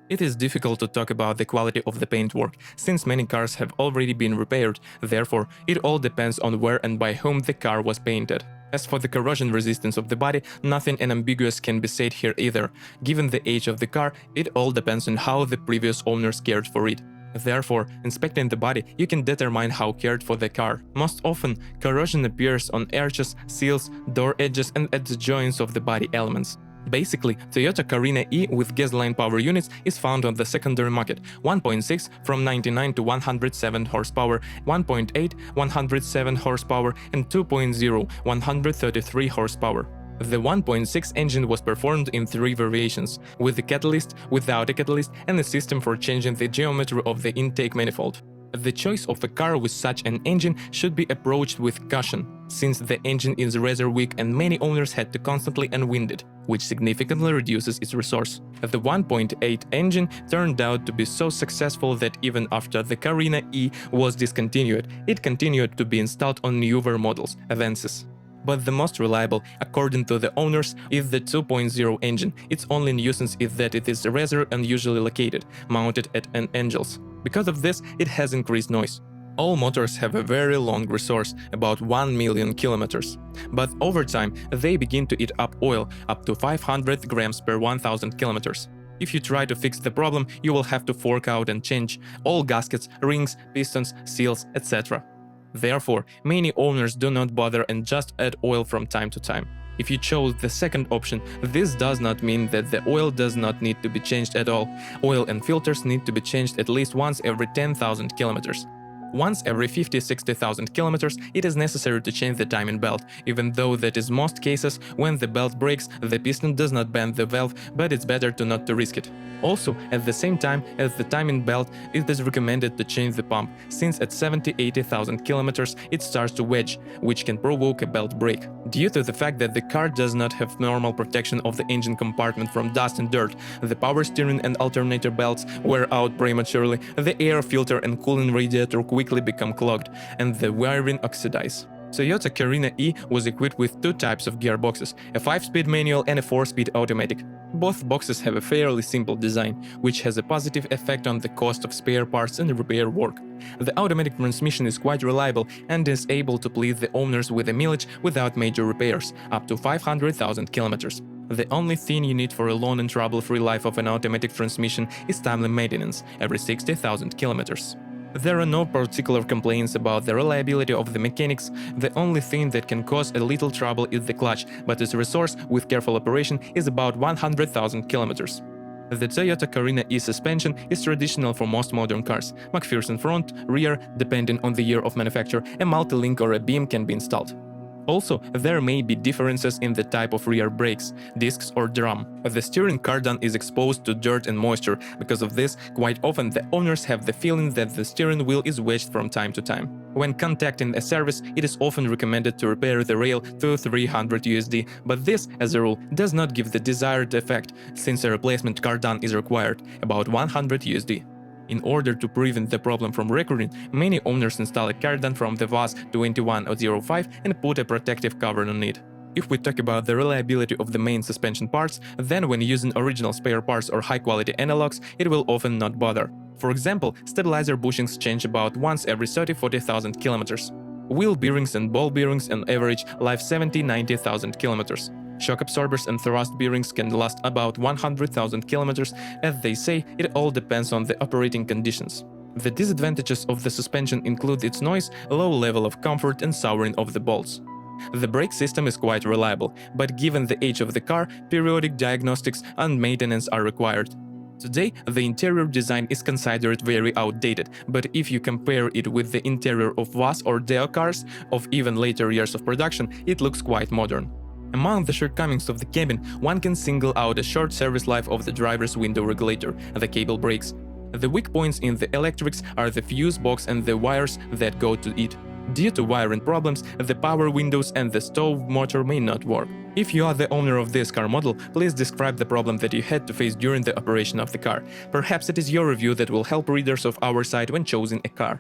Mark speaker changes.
Speaker 1: It is difficult to talk about the quality of the paintwork, since many cars have already been repaired, therefore it all depends on where and by whom the car was painted. As for the corrosion resistance of the body, nothing unambiguous can be said here either. Given the age of the car, it all depends on how the previous owners cared for it. Therefore, inspecting the body, you can determine how cared for the car. Most often, corrosion appears on arches, seals, door edges and at the joints of the body elements. Basically, Toyota Carina E with gasoline power units is found on the secondary market, 1.6 from 99 to 107 horsepower, 1.8 107 horsepower and 2.0 133 horsepower. The 1.6 engine was performed in 3 variations, with a catalyst, without a catalyst and a system for changing the geometry of the intake manifold. The choice of a car with such an engine should be approached with caution, since the engine is rather weak and many owners had to constantly unwind it, which significantly reduces its resource. The 1.8 engine turned out to be so successful that even after the Carina E was discontinued, it continued to be installed on newer models, Avensis. But the most reliable, according to the owners, is the 2.0 engine. Its only nuisance is that it is rather unusually located, mounted at an angles. Because of this, it has increased noise. All motors have a very long resource, about 1 million kilometers. But over time, they begin to eat up oil, up to 500 grams per 1000 kilometers. If you try to fix the problem, you will have to fork out and change all gaskets, rings, pistons, seals, etc. Therefore, many owners do not bother and just add oil from time to time. If you chose the second option, this does not mean that the oil does not need to be changed at all. Oil and filters need to be changed at least once every 10,000 kilometers. Once every 50–60,000 kilometers, it is necessary to change the timing belt, even though that is most cases when the belt breaks, the piston does not bend the valve, but it's better to not to risk it. Also, at the same time as the timing belt, it is recommended to change the pump, since at 70–80,000 kilometers it starts to wedge, which can provoke a belt break. Due to the fact that the car does not have normal protection of the engine compartment from dust and dirt, the power steering and alternator belts wear out prematurely, the air filter and cooling radiator quickly become clogged, and the wiring oxidize. Toyota Carina E was equipped with 2 types of gearboxes, a 5-speed manual and a 4-speed automatic. Both boxes have a fairly simple design, which has a positive effect on the cost of spare parts and repair work. The automatic transmission is quite reliable and is able to please the owners with a mileage without major repairs, up to 500,000 kilometers. The only thing you need for a long and trouble-free life of an automatic transmission is timely maintenance, every 60,000 kilometers. There are no particular complaints about the reliability of the mechanics. The only thing that can cause a little trouble is the clutch, but its resource, with careful operation, is about 100,000 kilometers. The Toyota Carina E suspension is traditional for most modern cars. McPherson front, rear, depending on the year of manufacture, a multi-link or a beam can be installed. Also, there may be differences in the type of rear brakes, discs or drum. The steering cardan is exposed to dirt and moisture. Because of this, quite often the owners have the feeling that the steering wheel is wedged from time to time. When contacting a service, it is often recommended to repair the rail to $300, but this, as a rule, does not give the desired effect, since a replacement cardan is required, about $100. In order to prevent the problem from recurring, many owners install a cardan from the VAZ 2105 and put a protective cover on it. If we talk about the reliability of the main suspension parts, then when using original spare parts or high-quality analogs, it will often not bother. For example, stabilizer bushings change about once every 30–40,000 kilometers. Wheel bearings and ball bearings on average live 70–90,000 kilometers. Shock absorbers and thrust bearings can last about 100,000 kilometers. As they say, it all depends on the operating conditions. The disadvantages of the suspension include its noise, low level of comfort and souring of the bolts. The brake system is quite reliable, but given the age of the car, periodic diagnostics and maintenance are required. Today, the interior design is considered very outdated, but if you compare it with the interior of VAZ or Deo cars of even later years of production, it looks quite modern. Among the shortcomings of the cabin, one can single out a short service life of the driver's window regulator, the cable brakes. The weak points in the electrics are the fuse box and the wires that go to it. Due to wiring problems, the power windows and the stove motor may not work. If you are the owner of this car model, please describe the problem that you had to face during the operation of the car. Perhaps it is your review that will help readers of our site when choosing a car.